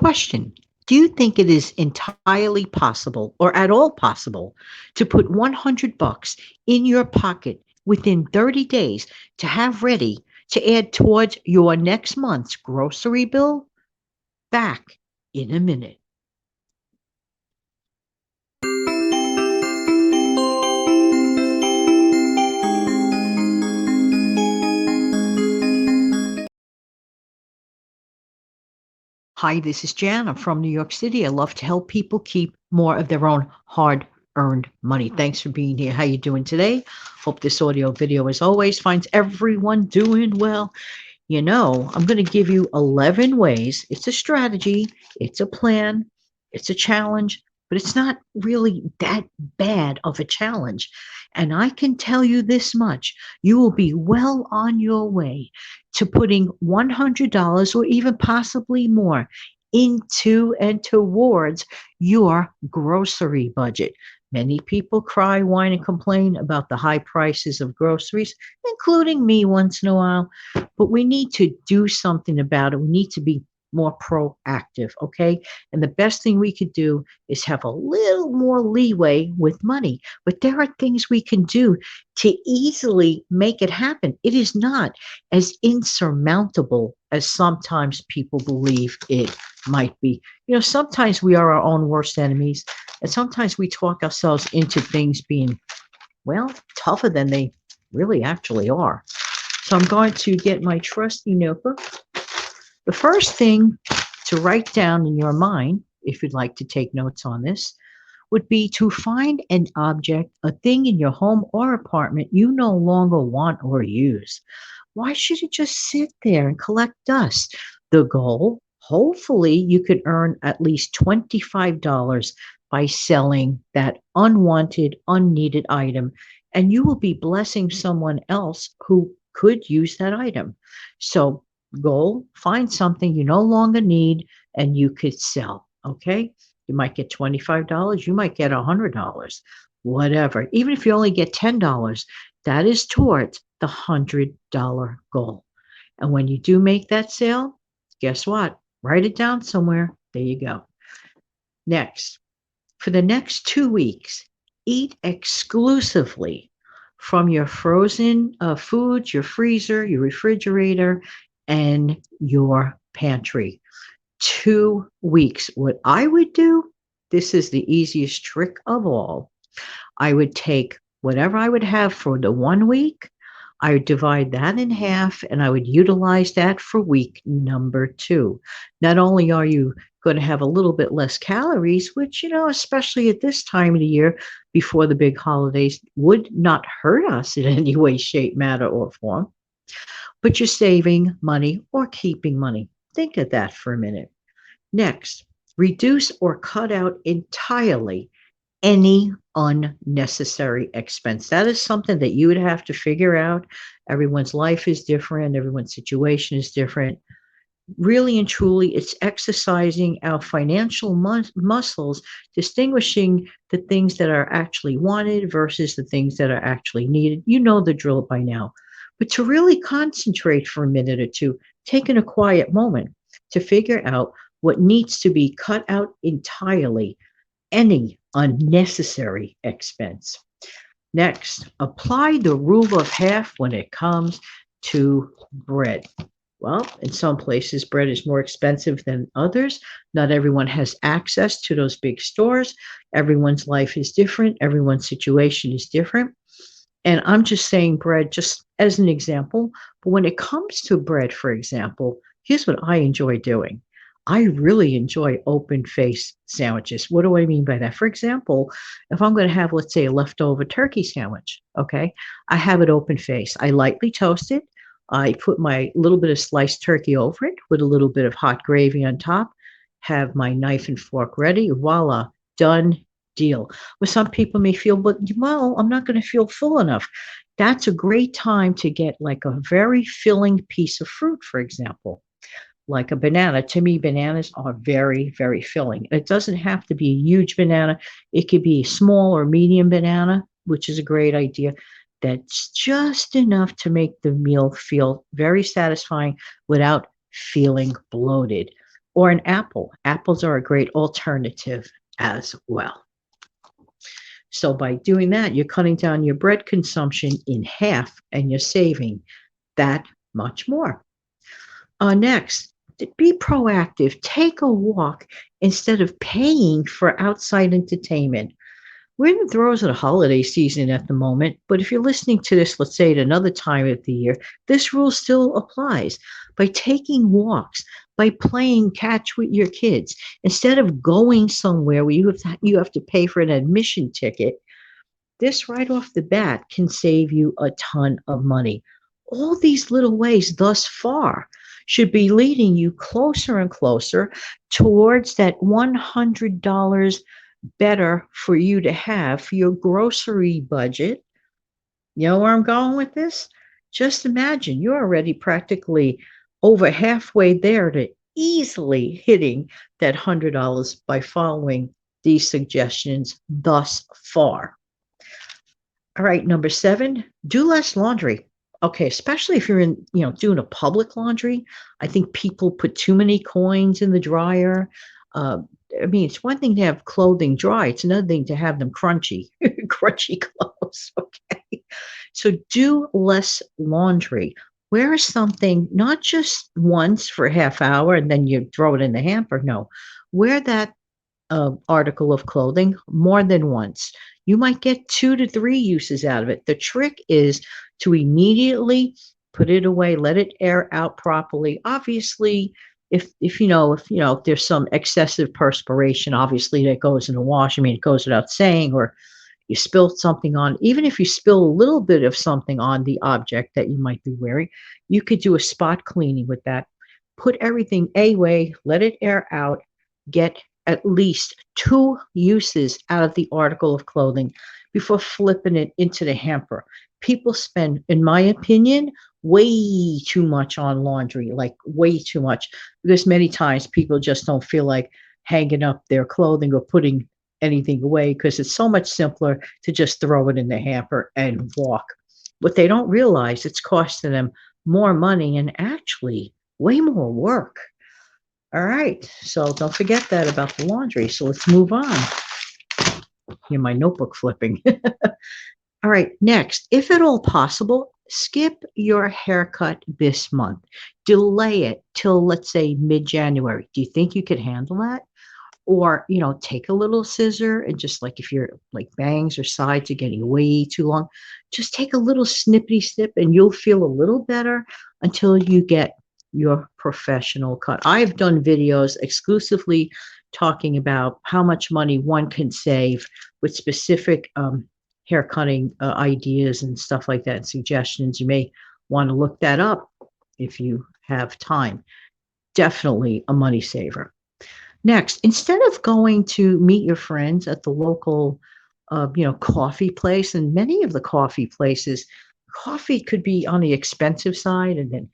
Question. Do you think it is entirely possible or at all possible to put 100 bucks in your pocket within 30 days to have ready to add towards your next month's grocery bill? Back in a minute. Hi, this is Jan. I'm from New York City. I love to help people keep more of their own hard-earned money. Thanks for being here. How you doing today? Hope this audio video, as always, finds everyone doing well. I'm going to give you 11 ways. It's a strategy, it's a plan, it's a challenge, but it's not really that bad of a challenge. And I can tell you this much, you will be well on your way to putting $100 or even possibly more into and towards your grocery budget. Many people cry, whine, and complain about the high prices of groceries, including me once in a while. But we need to do something about it. We need to be more proactive, okay? And the best thing we could do is have a little more leeway with money. But there are things we can do to easily make it happen. It is not as insurmountable as sometimes people believe it might be. Sometimes we are our own worst enemies, and sometimes we talk ourselves into things being, well, tougher than they really actually are. So I'm going to get my trusty notebook. The first thing to write down in your mind, if you'd like to take notes on this, would be to find an object, a thing in your home or apartment you no longer want or use. Why should it just sit there and collect dust? The goal, hopefully, you could earn at least $25 by selling that unwanted, unneeded item, and you will be blessing someone else who could use that item. So, goal, find something you no longer need and you could sell. Okay. You might get $25. You might get $100, whatever. Even if you only get $10, that is towards the $100 goal. And when you do make that sale, guess what? Write it down somewhere. There you go. Next, for the next 2 weeks, eat exclusively from your frozen foods, your freezer, your refrigerator, and your pantry. 2 weeks. What I would do, this is the easiest trick of all. I would take whatever I would have for the 1 week, I would divide that in half, and I would utilize that for week number 2. Not only are you going to have a little bit less calories, which, especially at this time of the year before the big holidays, would not hurt us in any way, shape, matter, or form, but you're saving money or keeping money. Think of that for a minute. Next, reduce or cut out entirely any unnecessary expense. That is something that you would have to figure out. Everyone's life is different, everyone's situation is different. Really and truly, it's exercising our financial muscles, distinguishing the things that are actually wanted versus the things that are actually needed. You know the drill by now. But to really concentrate for a minute or two, taking a quiet moment to figure out what needs to be cut out entirely, any unnecessary expense. Next, apply the rule of half when it comes to bread. Well, in some places, bread is more expensive than others. Not everyone has access to those big stores. Everyone's life is different. Everyone's situation is different. And I'm just saying bread just as an example. But when it comes to bread, for example, here's what I enjoy doing. I really enjoy open face sandwiches. What do I mean by that? For example, if I'm going to have, let's say, a leftover turkey sandwich, okay, I have it open face. I lightly toast it. I put my little bit of sliced turkey over it with a little bit of hot gravy on top, have my knife and fork ready. Voila, done deal. Well, some people may feel, but well, I'm not going to feel full enough. That's a great time to get like a very filling piece of fruit, for example, like a banana. To me, bananas are very, very filling. It doesn't have to be a huge banana. It could be a small or medium banana, which is a great idea. That's just enough to make the meal feel very satisfying without feeling bloated. or an apple. Apples are a great alternative as well. So by doing that, you're cutting down your bread consumption in half and you're saving that much more. Next, be proactive. Take a walk instead of paying for outside entertainment. We're in the throes of the holiday season at the moment, but if you're listening to this, let's say at another time of the year, this rule still applies. By taking walks, by playing catch with your kids, instead of going somewhere where you have to pay for an admission ticket, this right off the bat can save you a ton of money. All these little ways thus far should be leading you closer and closer towards that $100 better for you to have for your grocery budget. You know where I'm going with this? Just imagine you're already practically over halfway there to easily hitting that $100 by following these suggestions thus far. All right, number 7, do less laundry. Okay, especially if you're doing a public laundry. I think people put too many coins in the dryer. Uh, I mean, it's one thing to have clothing dry. It's another thing to have them crunchy, crunchy clothes. Okay, so do less laundry. Wear something not just once for a half hour and then you throw it in the hamper. No, wear that article of clothing more than once. You might get 2 to 3 uses out of it. The trick is to immediately put it away, let it air out properly. Obviously, if there's some excessive perspiration, obviously that goes in the wash. I mean, it goes without saying, or you spilled something on, even if you spill a little bit of something on the object that you might be wearing, you could do a spot cleaning with that. Put everything away, let it air out, get at least 2 uses out of the article of clothing before flipping it into the hamper. People spend, in my opinion, way too much on laundry, like way too much, because many times people just don't feel like hanging up their clothing or putting anything away because it's so much simpler to just throw it in the hamper and walk. What they don't realize, it's costing them more money and actually way more work. All right, so don't forget that about the laundry. So let's move on. Hear my notebook flipping. All right, next, if at all possible, skip your haircut this month. Delay it till, let's say, mid-January. Do you think you could handle that? Or, take a little scissor and just like if your like bangs or sides are getting way too long, just take a little snippety snip and you'll feel a little better until you get your professional cut. I've done videos exclusively talking about how much money one can save with specific hair cutting ideas and stuff like that, and suggestions. You may want to look that up if you have time. Definitely a money saver. Next, instead of going to meet your friends at the local, coffee place, and many of the coffee places, coffee could be on the expensive side, and then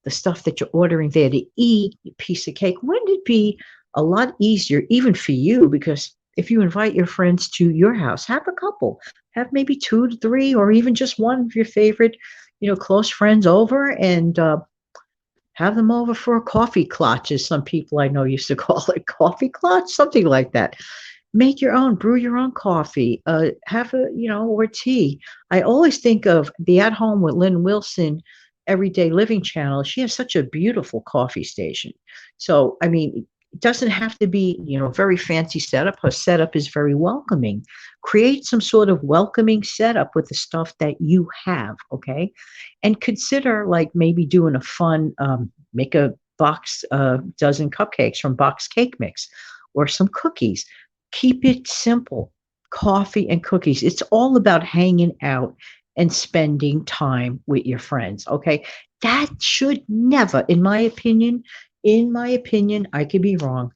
the stuff that you're ordering there to eat, a piece of cake, wouldn't it be a lot easier, even for you? Because if you invite your friends to your house, have a couple, have maybe 2 to 3, or even just one of your favorite, close friends over, and have them over for a coffee clutch, as some people I know used to call it, coffee clutch, something like that. Make your own, brew your own coffee, have or tea. I always think of the At Home with Lynn Wilson Everyday Living channel. She has such a beautiful coffee station. So, I mean, it doesn't have to be, very fancy setup. Her setup is very welcoming. Create some sort of welcoming setup with the stuff that you have, okay? And consider like maybe doing a fun, make a box, dozen cupcakes from Box Cake Mix or some cookies. Keep it simple. Coffee and cookies. It's all about hanging out and spending time with your friends, okay? That should never, in my opinion, I could be wrong.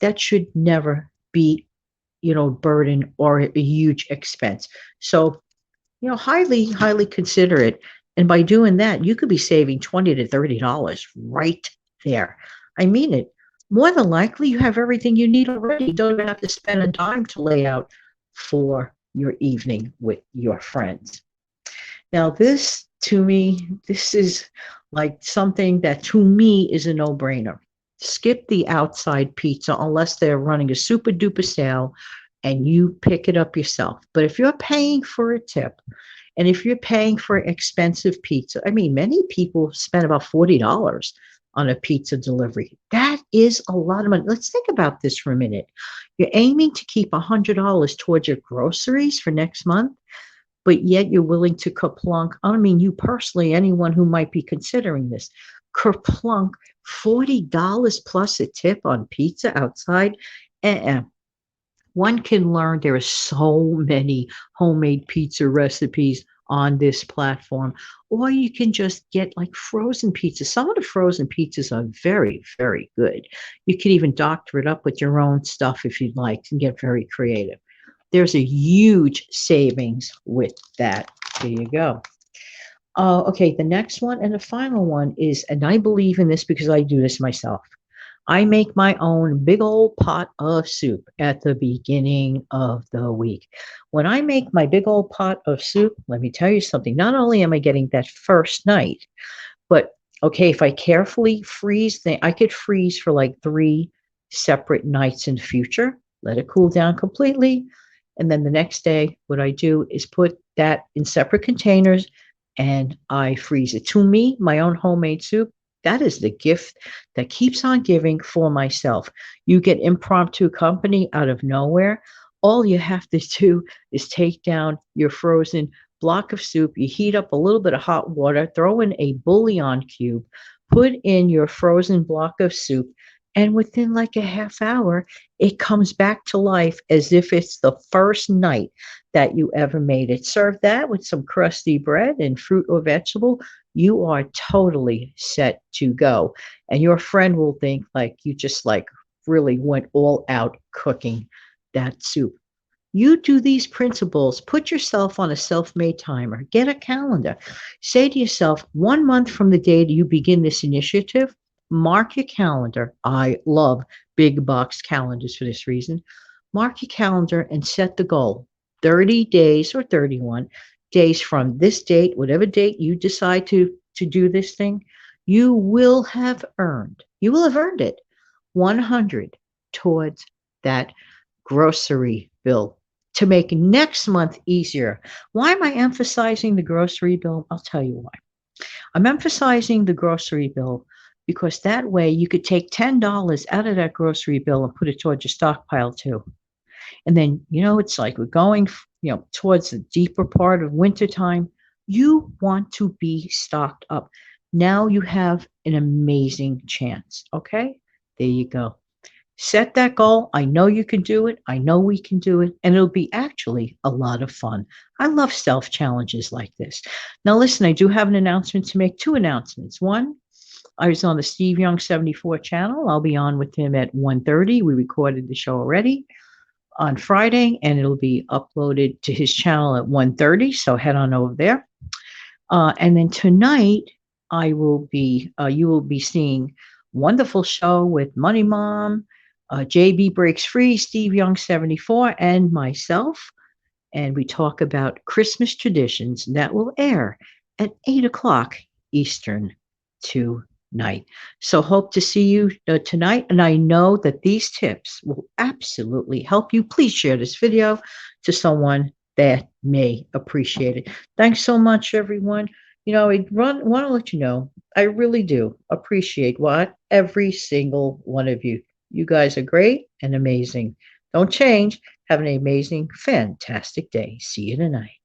That should never be, burden or a huge expense. So, highly, highly consider it. And by doing that, you could be saving $20 to $30 right there. I mean it. More than likely, you have everything you need already. You don't even have to spend a dime to lay out for your evening with your friends. Now, this to me, this is like something that to me is a no brainer. skip the outside pizza unless they're running a super duper sale and you pick it up yourself. But if you're paying for a tip and if you're paying for expensive pizza, I mean, many people spend about $40 on a pizza delivery. That is a lot of money. Let's think about this for a minute. You're aiming to keep $100 towards your groceries for next month, but yet you're willing to kerplunk. I mean, you personally, anyone who might be considering this, kerplunk $40 plus a tip on pizza outside. Uh-uh. One can learn. There are so many homemade pizza recipes on this platform, or you can just get like frozen pizza. Some of the frozen pizzas are very, very good. You could even doctor it up with your own stuff if you'd like and get very creative. There's a huge savings with that. There you go. Okay, the next one and the final one is, and I believe in this because I do this myself. I make my own big old pot of soup at the beginning of the week. When I make my big old pot of soup, let me tell you something. Not only am I getting that first night, but okay, if I carefully freeze, I could freeze for like 3 separate nights in the future, let it cool down completely. And then the next day, what I do is put that in separate containers and I freeze it. To me, my own homemade soup, that is the gift that keeps on giving for myself. You get impromptu company out of nowhere. All you have to do is take down your frozen block of soup. You heat up a little bit of hot water, throw in a bouillon cube, put in your frozen block of soup, and within like a half hour, it comes back to life as if it's the first night that you ever made it. Serve that with some crusty bread and fruit or vegetable. You are totally set to go. And your friend will think like you just like really went all out cooking that soup. You do these principles, put yourself on a self made timer, get a calendar. Say to yourself, 1 month from the day that you begin this initiative, mark your calendar. I love big box calendars for this reason. Mark your calendar and set the goal 30 days or 31 days from this date, whatever date you decide to do this thing, you will have earned it 100 towards that grocery bill to make next month easier. Why am I emphasizing the grocery bill? I'll tell you why. I'm emphasizing the grocery bill because that way you could take $10 out of that grocery bill and put it towards your stockpile too. And then, it's like we're going, towards the deeper part of wintertime. You want to be stocked up. Now you have an amazing chance. Okay. There you go. Set that goal. I know you can do it. I know we can do it. And it'll be actually a lot of fun. I love self challenges like this. Now, listen, I do have an announcement to make. 2 announcements. One, I was on the Steve Young 74 channel. I'll be on with him at 1:30. We recorded the show already on Friday, and it'll be uploaded to his channel at 1:30. So head on over there. And then tonight, you will be seeing wonderful show with Money Mom, JB Breaks Free, Steve Young 74, and myself. And we talk about Christmas traditions that will air at 8 o'clock Eastern tonight. So hope to see you tonight. And I know that these tips will absolutely help you. Please share this video to someone that may appreciate it. Thanks so much, everyone. I want to let you know, I really do appreciate every single one of you. You guys are great and amazing. Don't change. Have an amazing, fantastic day. See you tonight.